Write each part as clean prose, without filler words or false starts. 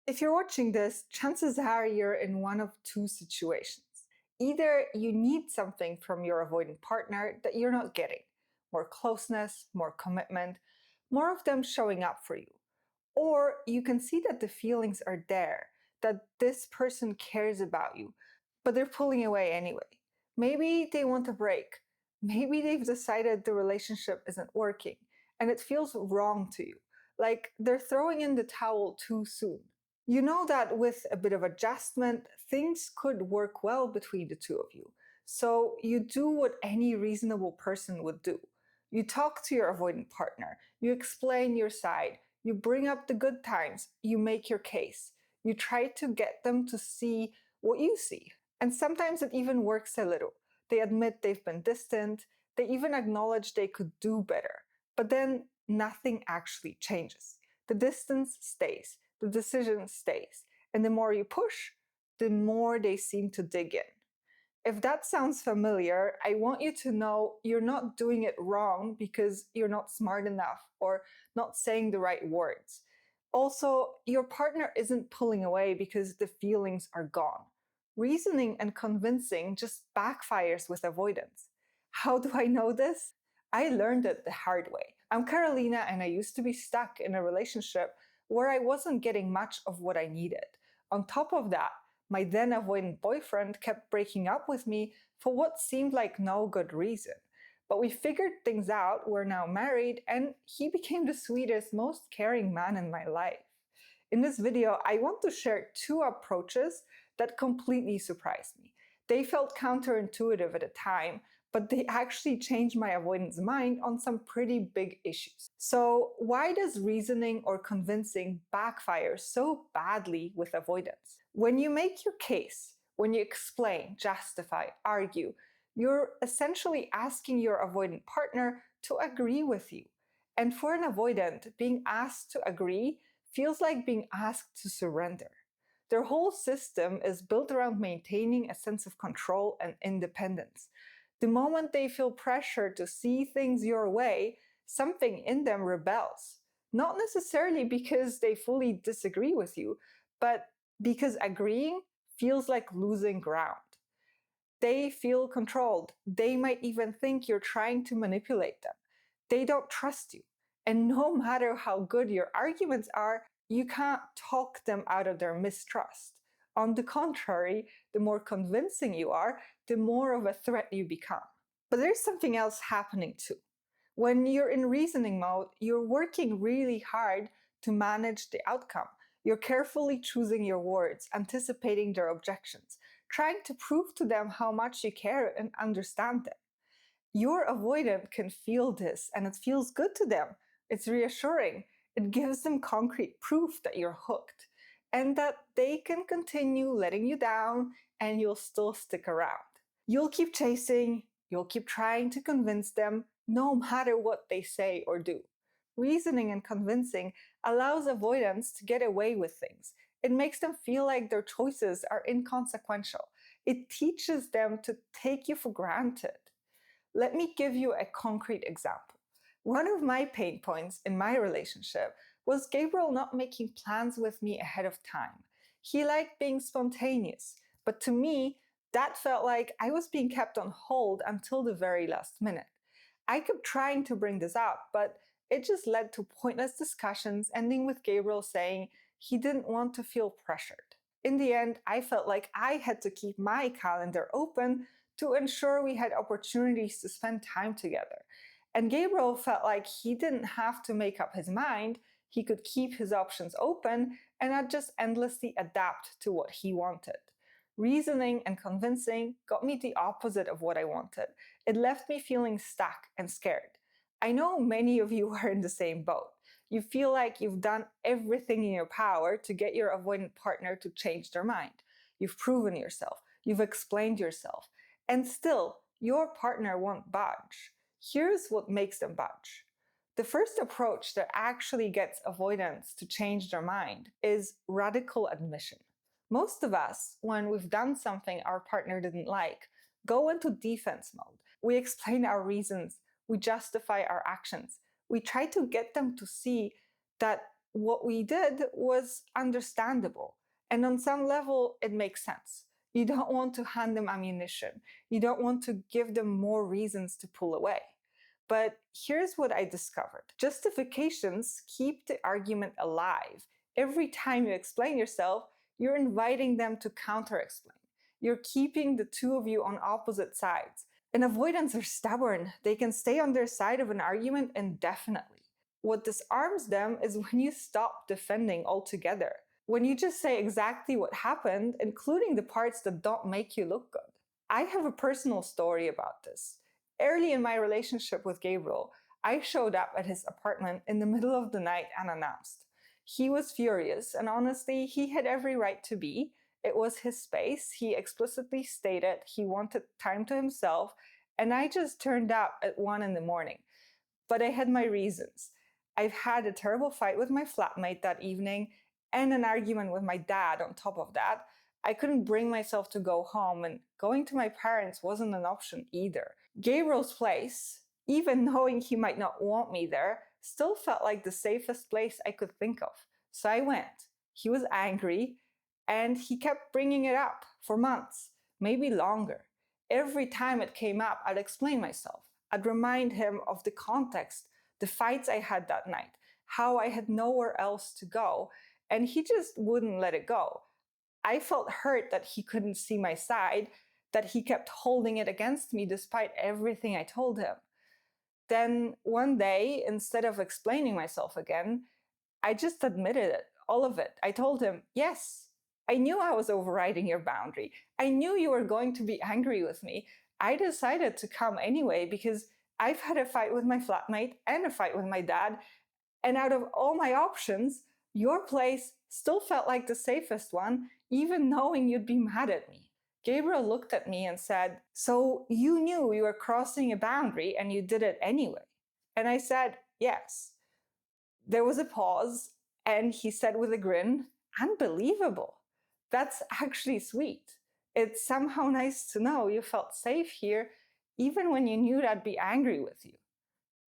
If you're watching this, chances are you're in one of two situations. Either you need something from your avoidant partner that you're not getting, more closeness, more commitment, more of them showing up for you. Or you can see that the feelings are there, that this person cares about you, but they're pulling away anyway. Maybe they want a break. Maybe they've decided the relationship isn't working and it feels wrong to you, like they're throwing in the towel too soon. You know that with a bit of adjustment, things could work well between the two of you. So you do what any reasonable person would do. You talk to your avoidant partner, you explain your side, you bring up the good times, you make your case. You try to get them to see what you see. And sometimes it even works a little. They admit they've been distant, they even acknowledge they could do better. But then nothing actually changes. The distance stays, the decision stays. And the more you push, the more they seem to dig in. If that sounds familiar, I want you to know you're not doing it wrong because you're not smart enough or not saying the right words. Also, your partner isn't pulling away because the feelings are gone. Reasoning and convincing just backfires with avoidance. How do I know this? I learned it the hard way. I'm Carolina, and I used to be stuck in a relationship where I wasn't getting much of what I needed. On top of that, my then avoidant boyfriend kept breaking up with me for what seemed like no good reason. But we figured things out, we're now married, and he became the sweetest, most caring man in my life. In this video, I want to share two approaches that completely surprised me. They felt counterintuitive at the time, but they actually changed my avoidance mind on some pretty big issues. So why does reasoning or convincing backfire so badly with avoidance? When you make your case, when you explain, justify, argue, you're essentially asking your avoidant partner to agree with you. And for an avoidant, being asked to agree feels like being asked to surrender. Their whole system is built around maintaining a sense of control and independence. The moment they feel pressure to see things your way, something in them rebels. Not necessarily because they fully disagree with you, but because agreeing feels like losing ground. They feel controlled. They might even think you're trying to manipulate them. They don't trust you. And no matter how good your arguments are, you can't talk them out of their mistrust. On the contrary, the more convincing you are, the more of a threat you become. But there's something else happening too. When you're in reasoning mode, you're working really hard to manage the outcome. You're carefully choosing your words, anticipating their objections, trying to prove to them how much you care and understand them. Your avoidant can feel this, and it feels good to them. It's reassuring. It gives them concrete proof that you're hooked and that they can continue letting you down and you'll still stick around. You'll keep chasing, you'll keep trying to convince them no matter what they say or do. Reasoning and convincing allows avoidants to get away with things. It makes them feel like their choices are inconsequential. It teaches them to take you for granted. Let me give you a concrete example. One of my pain points in my relationship was Gabriel not making plans with me ahead of time. He liked being spontaneous, but to me, that felt like I was being kept on hold until the very last minute. I kept trying to bring this up, but it just led to pointless discussions, ending with Gabriel saying he didn't want to feel pressured. In the end, I felt like I had to keep my calendar open to ensure we had opportunities to spend time together. And Gabriel felt like he didn't have to make up his mind, he could keep his options open and not just endlessly adapt to what he wanted. Reasoning and convincing got me the opposite of what I wanted. It left me feeling stuck and scared. I know many of you are in the same boat. You feel like you've done everything in your power to get your avoidant partner to change their mind. You've proven yourself, you've explained yourself, and still, your partner won't budge. Here's what makes them budge. The first approach that actually gets avoidants to change their mind is radical admission. Most of us, when we've done something our partner didn't like, go into defense mode. We explain our reasons, we justify our actions, we try to get them to see that what we did was understandable. And on some level, it makes sense. You don't want to hand them ammunition. You don't want to give them more reasons to pull away. But here's what I discovered. Justifications keep the argument alive. Every time you explain yourself, you're inviting them to counter-explain. You're keeping the two of you on opposite sides. And avoidants are stubborn. They can stay on their side of an argument indefinitely. What disarms them is when you stop defending altogether. When you just say exactly what happened, including the parts that don't make you look good. I have a personal story about this. Early in my relationship with Gabriel, I showed up at his apartment in the middle of the night unannounced. He was furious, and honestly, he had every right to be. It was his space. He explicitly stated he wanted time to himself, and I just turned up at 1 in the morning. But I had my reasons. I've had a terrible fight with my flatmate that evening and an argument with my dad on top of that. I couldn't bring myself to go home, and going to my parents wasn't an option either. Gabriel's place, even knowing he might not want me there, still felt like the safest place I could think of. So I went. He was angry, and he kept bringing it up for months, maybe longer. Every time it came up, I'd explain myself. I'd remind him of the context, the fights I had that night, how I had nowhere else to go, and he just wouldn't let it go. I felt hurt that he couldn't see my side, that he kept holding it against me despite everything I told him. Then one day, instead of explaining myself again, I just admitted it, all of it. I told him, yes, I knew I was overriding your boundary. I knew you were going to be angry with me. I decided to come anyway because I've had a fight with my flatmate and a fight with my dad. And out of all my options, your place still felt like the safest one, even knowing you'd be mad at me. Gabriel looked at me and said, so you knew you were crossing a boundary and you did it anyway? And I said, yes. There was a pause, and he said with a grin, unbelievable. That's actually sweet. It's somehow nice to know you felt safe here, even when you knew I'd be angry with you.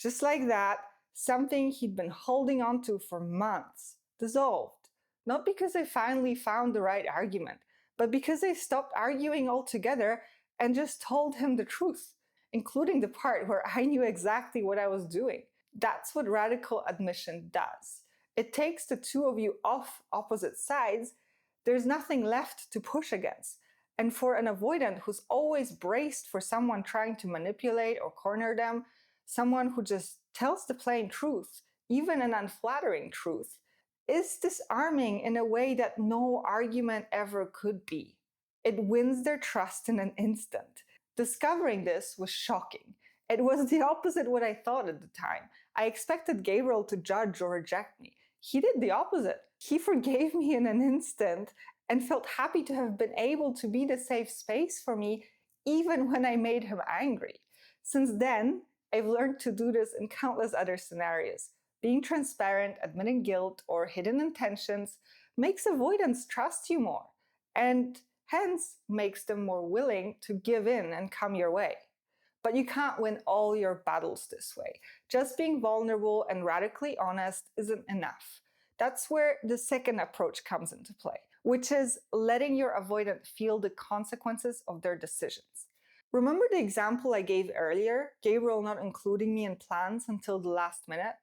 Just like that, something he'd been holding on to for months dissolved. Not because I finally found the right argument, but because I stopped arguing altogether and just told him the truth, including the part where I knew exactly what I was doing. That's what radical admission does. It takes the two of you off opposite sides. There's nothing left to push against. And for an avoidant who's always braced for someone trying to manipulate or corner them, someone who just tells the plain truth, even an unflattering truth, is disarming in a way that no argument ever could be. It wins their trust in an instant. Discovering this was shocking. It was the opposite what I thought at the time. I expected Gabriel to judge or reject me. He did the opposite. He forgave me in an instant and felt happy to have been able to be the safe space for me, even when I made him angry. Since then, I've learned to do this in countless other scenarios. Being transparent, admitting guilt, or hidden intentions makes avoidants trust you more, and hence makes them more willing to give in and come your way. But you can't win all your battles this way. Just being vulnerable and radically honest isn't enough. That's where the second approach comes into play, which is letting your avoidant feel the consequences of their decisions. Remember the example I gave earlier, Gabriel not including me in plans until the last minute?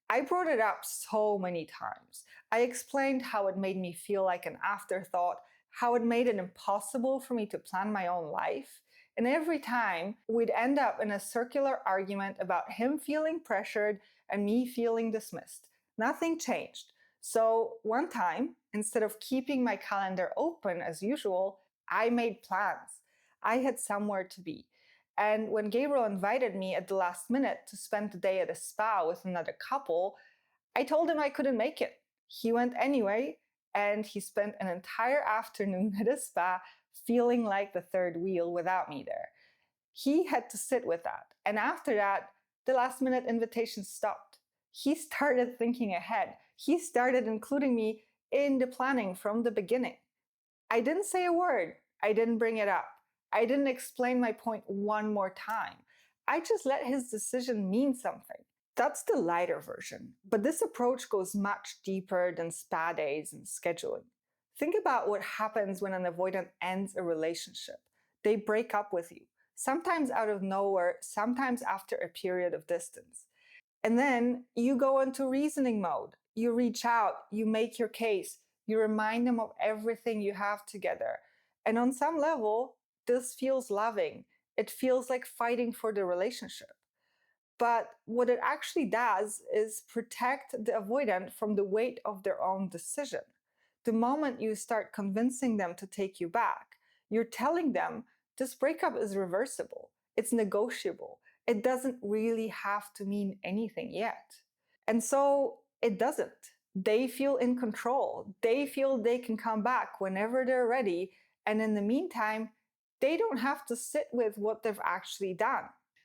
I brought it up so many times. I explained how it made me feel like an afterthought, how it made it impossible for me to plan my own life. And every time, we'd end up in a circular argument about him feeling pressured and me feeling dismissed. Nothing changed. So one time, instead of keeping my calendar open as usual, I made plans. I had somewhere to be. And when Gabriel invited me at the last minute to spend the day at a spa with another couple, I told him I couldn't make it. He went anyway, and he spent an entire afternoon at a spa feeling like the third wheel without me there. He had to sit with that. And after that, the last minute invitation stopped. He started thinking ahead. He started including me in the planning from the beginning. I didn't say a word. I didn't bring it up. I didn't explain my point one more time. I just let his decision mean something. That's the lighter version, but this approach goes much deeper than spa days and scheduling. Think about what happens when an avoidant ends a relationship. They break up with you, sometimes out of nowhere, sometimes after a period of distance. And then you go into reasoning mode. You reach out, you make your case, you remind them of everything you have together. And on some level, this feels loving. It feels like fighting for the relationship. But what it actually does is protect the avoidant from the weight of their own decision. The moment you start convincing them to take you back, you're telling them this breakup is reversible, it's negotiable, it doesn't really have to mean anything yet. And so it doesn't. They feel in control. They feel they can come back whenever they're ready. And in the meantime, they don't have to sit with what they've actually done.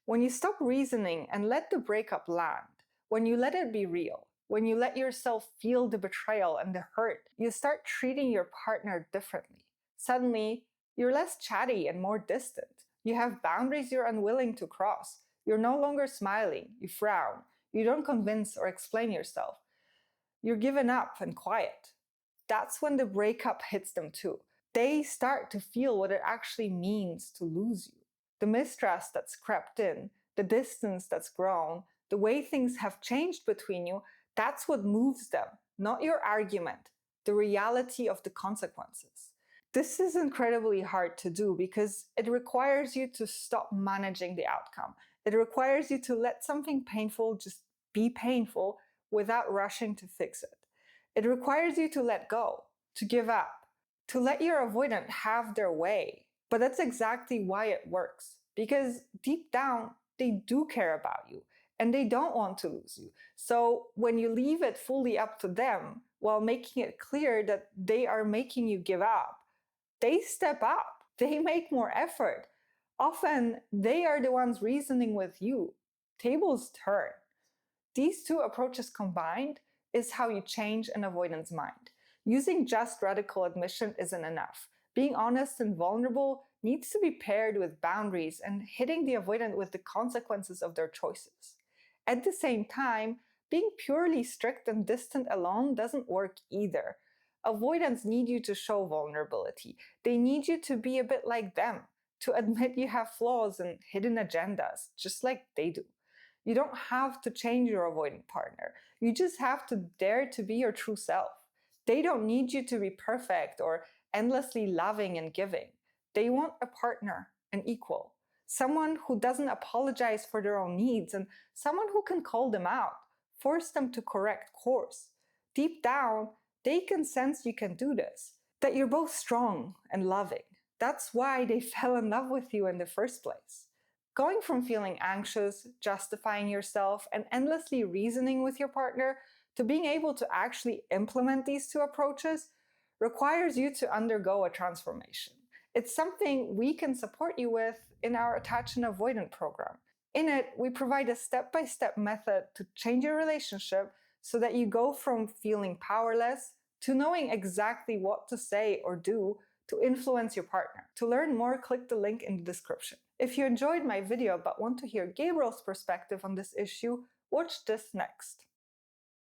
When you stop reasoning and let the breakup land, when you let it be real, when you let yourself feel the betrayal and the hurt, you start treating your partner differently. Suddenly, you're less chatty and more distant. You have boundaries you're unwilling to cross. You're no longer smiling, you frown. You don't convince or explain yourself. You're given up and quiet. That's when the breakup hits them too. They start to feel what it actually means to lose you. The mistrust that's crept in, the distance that's grown, the way things have changed between you, that's what moves them, not your argument, the reality of the consequences. This is incredibly hard to do because it requires you to stop managing the outcome. It requires you to let something painful just be painful without rushing to fix it. It requires you to let go, to give up, to let your avoidant have their way. But that's exactly why it works. Because deep down, they do care about you and they don't want to lose you. So when you leave it fully up to them while making it clear that they are making you give up, they step up, they make more effort. Often they are the ones reasoning with you. Tables turn. These two approaches combined is how you change an avoidance mind. Using just radical admission isn't enough. Being honest and vulnerable needs to be paired with boundaries and hitting the avoidant with the consequences of their choices. At the same time, being purely strict and distant alone doesn't work either. Avoidants need you to show vulnerability. They need you to be a bit like them, to admit you have flaws and hidden agendas, just like they do. You don't have to change your avoidant partner. You just have to dare to be your true self. They don't need you to be perfect or endlessly loving and giving. They want a partner, an equal, someone who doesn't apologize for their own needs and someone who can call them out, force them to correct course. Deep down, they can sense you can do this, that you're both strong and loving. That's why they fell in love with you in the first place. Going from feeling anxious, justifying yourself, and endlessly reasoning with your partner to being able to actually implement these two approaches requires you to undergo a transformation. It's something we can support you with in our Attach and Avoidant program. In it, we provide a step-by-step method to change your relationship so that you go from feeling powerless to knowing exactly what to say or do to influence your partner. To learn more, click the link in the description. If you enjoyed my video but want to hear Gabriel's perspective on this issue, watch this next.